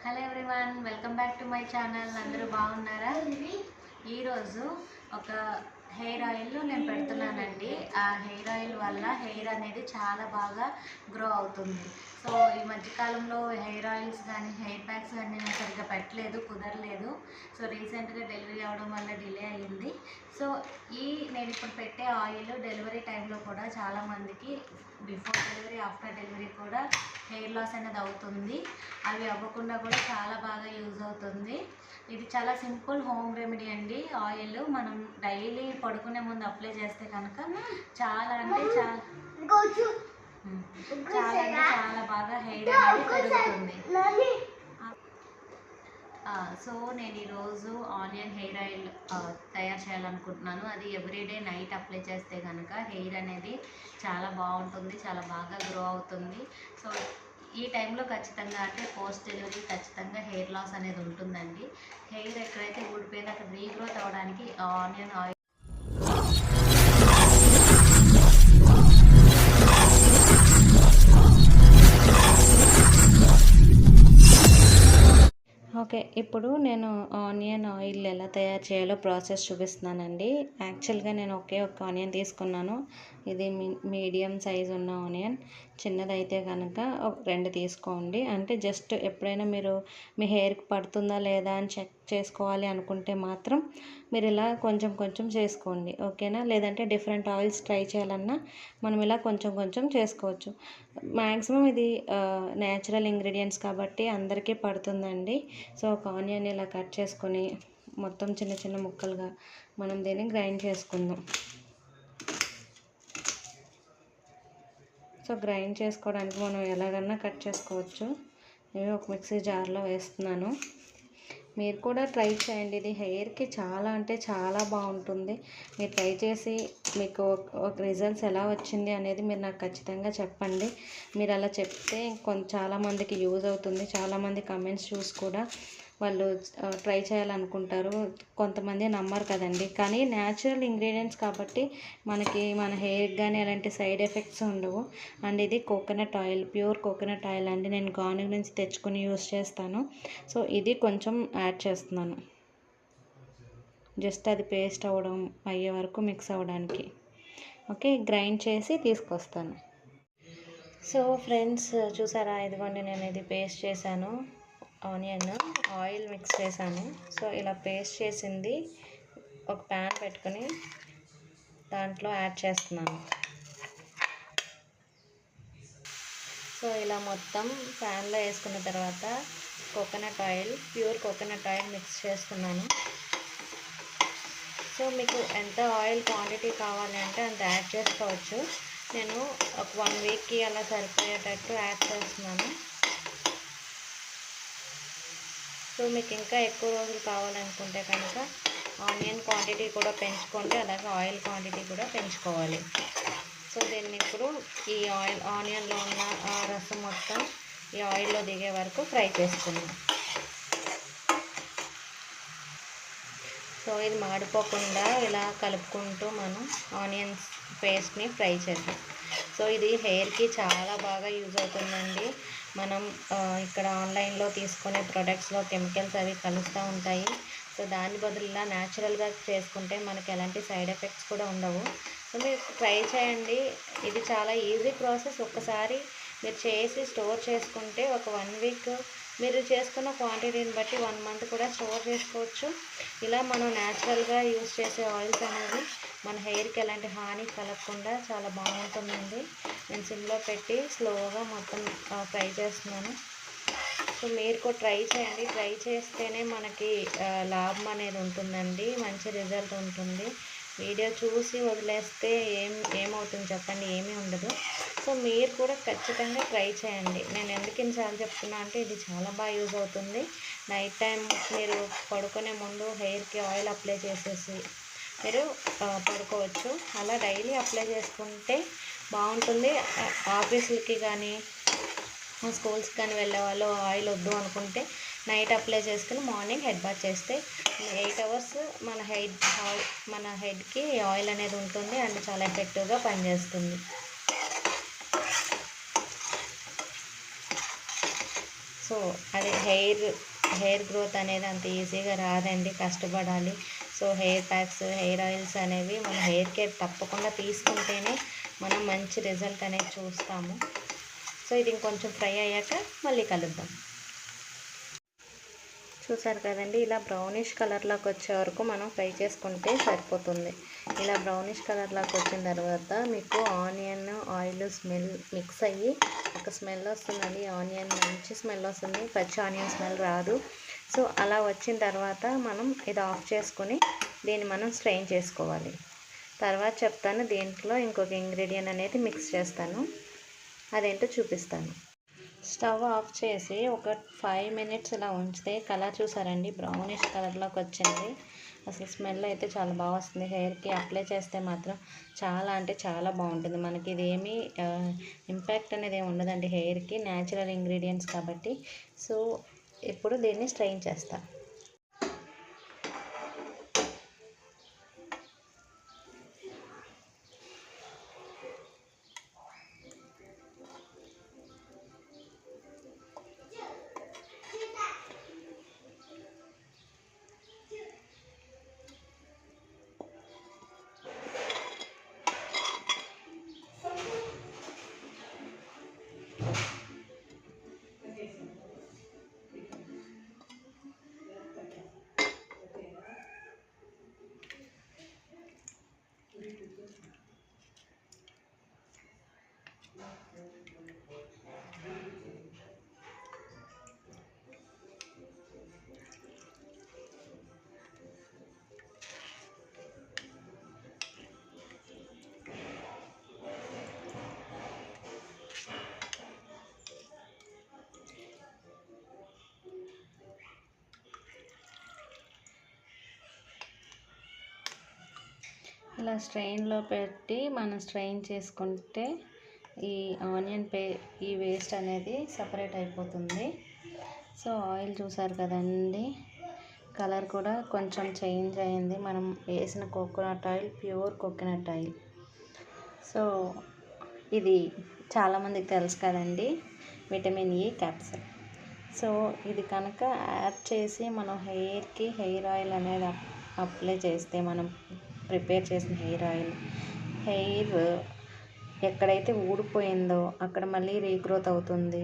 Hello everyone, welcome back to my channel. అందరూ బాగున్నారా? ఈరోజు ఒక హెయిర్ ఆయిల్ నేను పెడుతున్నానండి. ఆ హెయిర్ ఆయిల్ వల్ల హెయిర్ అనేది చాలా బాగా గ్రో అవుతుంది. సో ఈ మధ్యకాలంలో హెయిర్ ఆయిల్స్ కానీ హెయిర్ ప్యాక్స్ కానీ నేను సరిగ్గా పెట్టలేదు, కుదరలేదు. సో రీసెంట్గా డెలివరీ అవ్వడం వల్ల డిలే అయ్యింది. సో నేను ఇప్పుడు పెట్టే ఆయిల్ డెలివరీ టైంలో కూడా చాలామందికి బిఫోర్ డెలివరీ ఆఫ్టర్ డెలివరీ కూడా హెయిర్ లాస్ అనేది అవుతుంది. అవి అవ్వకుండా కూడా చాలా బాగా యూజ్ అవుతుంది. ఇది చాలా సింపుల్ హోమ్ రెమెడీ అండి. ఆయిల్ మనం డైలీ పడుకునే ముందు అప్లై చేస్తే కనుక చాలా చాలా బాగా హెయిర్ అనేది పెరుగుతుంది. సో నేను ఈరోజు ఆనియన్ హెయిర్ ఆయిల్ తయారు చేయాలనుకుంటున్నాను. అది ఎవ్రీడే నైట్ అప్లై చేస్తే కనుక హెయిర్ అనేది చాలా బాగుంటుంది, చాలా బాగా గ్రో అవుతుంది. సో ఈ టైంలో ఖచ్చితంగా అంటే పోస్ట్ డెలివరీ ఖచ్చితంగా హెయిర్ లాస్ అనేది ఉంటుందండి. హెయిర్ ఎక్కడైతే ఊడిపోయిందో అక్కడ రీగ్రోత్ అవ్వడానికి ఆనియన్ ఆయిల్ ఓకే, ఇప్పుడు నేను ఆనియన్ ఆయిల్ ఎలా తయారు చేయాలో ప్రాసెస్ చూపిస్తున్నానండి. యాక్చువల్గా నేను ఒక ఆనియన్ తీసుకున్నాను. ఇది మీడియం సైజు ఉన్న ఆనియన్. చిన్నదైతే కనుక 2 తీసుకోండి. అంటే జస్ట్ ఎప్పుడైనా మీరు మీ హెయిర్కి పడుతుందా లేదా అని చెక్ చేసుకోవాలి అనుకుంటే మాత్రం మీరు ఇలా కొంచెం కొంచెం చేసుకోండి, ఓకేనా? లేదంటే డిఫరెంట్ ఆయిల్స్ ట్రై చేయాలన్నా మనం ఇలా కొంచెం కొంచెం చేసుకోవచ్చు. మ్యాక్సిమం ఇది న్యాచురల్ ఇంగ్రీడియంట్స్ కాబట్టి అందరికీ పడుతుందండి. సో ఒక ఆనియన్ ఇలా కట్ చేసుకొని మొత్తం చిన్న చిన్న ముక్కలుగా మనం దీన్ని గ్రైండ్ చేసుకుందాం. సో గ్రైండ్ చేసుకోవడానికి మనం ఎలాగన్నా కట్ చేసుకోవచ్చు. నేను ఒక మిక్సీ జార్లో వేస్తున్నాను. మీరు కూడా ట్రై చేయండి. ఇది హెయిర్కి చాలా అంటే చాలా బాగుంటుంది. మీరు ట్రై చేసి మీకు ఒక రిజల్ట్స్ ఎలా వచ్చింది అనేది మీరు నాకు ఖచ్చితంగా చెప్పండి. మీరు అలా చెప్తే చాలామందికి యూజ్ అవుతుంది. చాలామంది కమెంట్స్ చూసి కూడా వాళ్ళు ట్రై చేయాలనుకుంటారు. కొంతమంది నమ్మరు కదండి. కానీ న్యాచురల్ ఇంగ్రీడియంట్స్ కాబట్టి మన హెయిర్కి కానీ ఎలాంటి సైడ్ ఎఫెక్ట్స్ ఉండవు. అండ్ ఇది coconut oil, pure coconut oil అండి. నేను గానుగ నుంచి తెచ్చుకొని యూస్ చేస్తాను. సో ఇది కొంచెం యాడ్ చేస్తున్నాను, జస్ట్ అది పేస్ట్ అయ్యే వరకు మిక్స్ అవ్వడానికి. ఓకే, గ్రైండ్ చేసి తీసుకొస్తాను. సో ఫ్రెండ్స్ చూసారా, ఇదిగోండి నేను ఇది పేస్ట్ చేశాను. ఆనియన్ ఆయిల్ మిక్స్ చేశాను. సో ఇలా పేస్ట్ చేసింది ఒక ప్యాన్ పెట్టుకొని దాంట్లో యాడ్ చేస్తున్నాను. సో ఇలా మొత్తం ప్యాన్లో వేసుకున్న తర్వాత coconut oil, pure coconut oil mix చేస్తున్నాను. సో మీకు ఎంత ఆయిల్ క్వాంటిటీ కావాలి అంటే అంత యాడ్ చేసుకోవచ్చు. నేను ఒక 1 వీక్కి అలా సరిపోయేటట్టు యాడ్ చేస్తున్నాను. సో మీకు ఇంకా ఎక్కువ రోజులు కావాలనుకుంటే కనుక ఆనియన్ క్వాంటిటీ కూడా పెంచుకోండి, అలాగే ఆయిల్ క్వాంటిటీ కూడా పెంచుకోవాలి. సో దీన్ని ఇప్పుడు ఈ ఆనియన్లో ఉన్న రసం మొత్తం ఈ ఆయిల్లో దిగే వరకు ఫ్రై చేసుకుందాం. సో ఇది మాడిపోకుండా ఇలా కలుపుకుంటూ మనం ఆనియన్స్ పేస్ట్ని ఫ్రై చేద్దాం. సో ఇది హెయిర్కి చాలా బాగా యూజ్ అవుతుందండి. మనం ఇక్కడ ఆన్లైన్లో తీసుకునే ప్రొడక్ట్స్లో కెమికల్స్ అవి కలుస్తూ ఉంటాయి. సో దాని బదులు ఇలా న్యాచురల్గా చేసుకుంటే మనకి ఎలాంటి సైడ్ ఎఫెక్ట్స్ కూడా ఉండవు. సో మీరు ట్రై చేయండి. ఇది చాలా ఈజీ ప్రాసెస్. ఒక్కసారి మీరు చేసి స్టోర్ చేసుకుంటే ఒక 1 వీక్ మీరు చేసుకున్న క్వాంటిటీని బట్టి 1 మంత్ కూడా స్టోర్ చేసుకోవచ్చు. ఇలా మనం న్యాచురల్గా యూజ్ చేసే ఆయిల్స్ అనేవి మన హెయిర్కి ఎలాంటి హాని కలగకుండా చాలా బాగుంటుందండి. నేను సిమ్లో పెట్టి స్లోగా మొత్తం ఫ్రై చేస్తున్నాను. సో మీరు కూడా ట్రై చేయండి. ట్రై చేస్తేనే మనకి లాభం అనేది ఉంటుందండి, మంచి రిజల్ట్ ఉంటుంది. వీడియో చూసి వదిలేస్తే ఏమవుతుంది చెప్పండి? ఏమీ ఉండదు. సో మీరు కూడా ఖచ్చితంగా ట్రై చేయండి. నేను ఎందుకు ఇన్నిసార్లు చెప్తున్నా అంటే ఇది చాలా బాగా యూజ్ అవుతుంది. నైట్ టైం మీరు పడుకునే ముందు హెయిర్కి ఆయిల్ అప్లై చేసేసి మీరు పడుకోవచ్చు. అలా డైలీ అప్లై చేసుకుంటే బాగుంటుంది. ఆఫీసులకి కానీ స్కూల్స్కి కానీ వెళ్ళే వాళ్ళు ఆయిల్ వద్దు అనుకుంటే నైట్ అప్లై చేసుకుని మార్నింగ్ హెడ్ బాత్ చేస్తే 8 అవర్స్ మన హెడ్కి ఆయిల్ అనేది ఉంటుంది అండ్ చాలా ఎఫెక్టివ్గా పనిచేస్తుంది. సో సో అది హెయిర్ గ్రోత్ అనేది అంత ఈజీగా రాదండి, కష్టపడాలి. So hair packs, hair oils అనేవి మన హెయిర్ కేర్ తప్పకుండా తీసుకుంటేనే మనం మంచి రిజల్ట్ అనేది చూస్తాము. సో ఇది ఇంకొంచెం ఫ్రై అయ్యాక మళ్ళీ కలుద్దాం. చూసారు కదండి, ఇలా బ్రౌనిష్ కలర్లోకి వచ్చే వరకు మనం ఫ్రై చేసుకుంటే సరిపోతుంది. ఇలా బ్రౌనిష్ కలర్లోకి వచ్చిన తర్వాత మీకు ఆనియన్ ఆయిల్ స్మెల్ మిక్స్ అయ్యి ఒక స్మెల్ వస్తుందండి. ఆనియన్ మంచి స్మెల్ వస్తుంది, పచ్చి ఆనియన్ స్మెల్ రాదు. సో అలా వచ్చిన తర్వాత మనం ఇది ఆఫ్ చేసుకొని దీన్ని మనం స్ట్రెయిన్ చేసుకోవాలి. తర్వాత చెప్తాను, దీంట్లో ఇంకొక ఇంగ్రీడియంట్ అనేది మిక్స్ చేస్తాను, అదేంటో చూపిస్తాను. స్టవ్ ఆఫ్ చేసి ఒక 5 మినిట్స్ ఇలా ఉంచితే కలర్ చూసారండి, బ్రౌనిష్ కలర్లోకి వచ్చింది. అసలు స్మెల్ అయితే చాలా బాగా వస్తుంది. హెయిర్కి అప్లై చేస్తే మాత్రం చాలా అంటే చాలా బాగుంటుంది. మనకి ఇది ఏమీ ఇంపాక్ట్ అనేది ఏమి ఉండదండి హెయిర్కి, న్యాచురల్ ఇంగ్రీడియంట్స్ కాబట్టి. సో ఇప్పుడు దీన్ని స్ట్రెయిన్ చేస్తాను. ఇలా స్ట్రెయిన్లో పెట్టి మనం స్ట్రెయిన్ చేసుకుంటే ఈ ఆనియన్ ఈ వేస్ట్ అనేది సపరేట్ అయిపోతుంది. సో ఆయిల్ చూసారు కదండి, కలర్ కూడా కొంచెం చేంజ్ అయింది. మనం వేసిన coconut oil pure coconut oil. So ఇది చాలామందికి తెలుసు కదండి, విటమిన్ ఈ క్యాప్సూల్. సో ఇది కనుక యాడ్ చేసి మనం హెయిర్కి హెయిర్ ఆయిల్ అనేది అప్లై చేస్తే, మనం ప్రిపేర్ చేసిన హెయిర్ ఎక్కడైతే ఊడిపోయిందో అక్కడ మళ్ళీ రీగ్రోత్ అవుతుంది.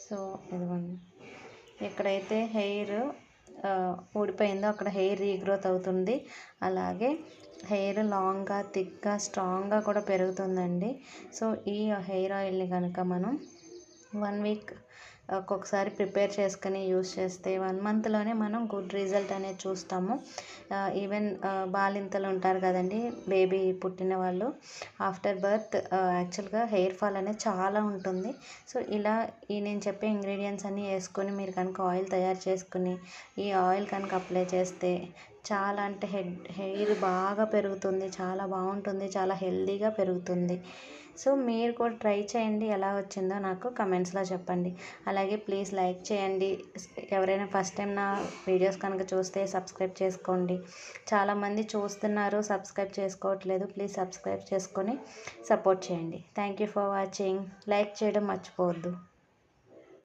సో ఇదిగోండి, ఎక్కడైతే హెయిర్ ఊడిపోయిందో అక్కడ హెయిర్ రీగ్రోత్ అవుతుంది. అలాగే హెయిర్ లాంగ్గా, థిక్గా, స్ట్రాంగ్గా కూడా పెరుగుతుందండి. సో ఈ హెయిర్ ఆయిల్ని కనుక మనం 1 వీక్ ఒక్కొక్కసారి ప్రిపేర్ చేసుకుని యూస్ చేస్తే 1 మంత్లోనే మనం గుడ్ రిజల్ట్ అనేది చూస్తాము. ఈవెన్ బాలింతలు ఉంటారు కదండి, బేబీ పుట్టిన వాళ్ళు, ఆఫ్టర్ బర్త్ యాక్చువల్గా హెయిర్ ఫాల్ అనేది చాలా ఉంటుంది. సో ఇలా నేను చెప్పే ఇంగ్రీడియంట్స్ అన్నీ వేసుకొని మీరు కనుక ఆయిల్ తయారు చేసుకుని ఈ ఆయిల్ కనుక అప్లై చేస్తే చాలా అంటే హెయిర్ బాగా పెరుగుతుంది, చాలా బాగుంటుంది, చాలా హెల్దీగా పెరుగుతుంది. సో మీరు కూడా ట్రై చేయండి, ఎలా వచ్చిందో నాకు కమెంట్స్లో చెప్పండి. అలాగే ప్లీజ్ లైక్ చేయండి. ఎవరైనా ఫస్ట్ టైం నా వీడియోస్ కనుక చూస్తే సబ్స్క్రైబ్ చేసుకోండి. చాలామంది చూస్తున్నారు, సబ్స్క్రైబ్ చేసుకోవట్లేదు. ప్లీజ్ సబ్స్క్రైబ్ చేసుకొని సపోర్ట్ చేయండి. Thank you for watching. Like చేయడం మర్చిపోవద్దు.